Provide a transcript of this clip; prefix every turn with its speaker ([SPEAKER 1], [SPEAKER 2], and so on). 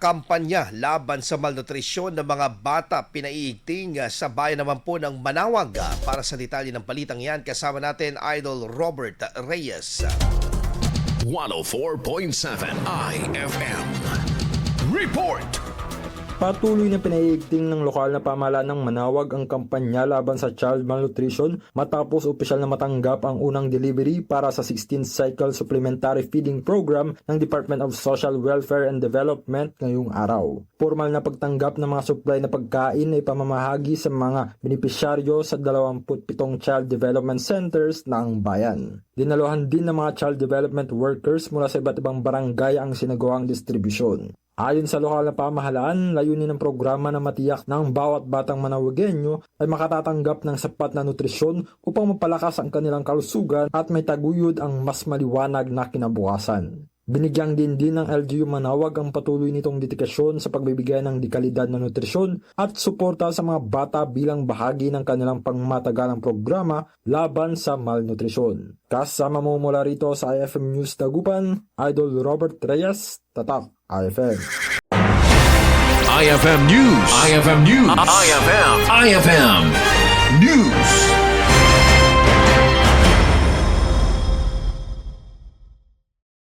[SPEAKER 1] Kampanya laban sa malnutrisyon ng mga bata pinaiigting sa bayan naman po ng Manawag. Para sa detalye ng balitang yan, kasama natin Idol Robert Reyes.
[SPEAKER 2] 104.7 IFM Report.
[SPEAKER 3] Patuloy na pinaiigting ng lokal na pamahalaan ng Manawag ang kampanya laban sa child malnutrition matapos opisyal na matanggap ang unang delivery para sa 16th Cycle Supplementary Feeding Program ng Department of Social Welfare and Development ngayong araw. Formal na pagtanggap ng mga supply na pagkain ay pamamahagi sa mga benepisyaryo sa 27 Child Development Centers ng bayan. Dinaluhan din ng mga child development workers mula sa iba't ibang barangay ang sinagawang distribusyon. Ayon sa lokal na pamahalaan, layunin ng programa na matiyak ng bawat batang Manawagenyo ay makatatanggap ng sapat na nutrisyon upang mapalakas ang kanilang kalusugan at may taguyod ang mas maliwanag na kinabukasan. Binigyang din ng LGU Manawag ang patuloy nitong dedikasyon sa pagbibigay ng dekalidad na nutrisyon at suporta sa mga bata bilang bahagi ng kanilang pangmatagalang programa laban sa malnutrisyon. Kasama mo mula rito sa IFM News Dagupan, Idol Robert Reyes, Tatak IFM.
[SPEAKER 2] IFM News. IFM News. IFM News.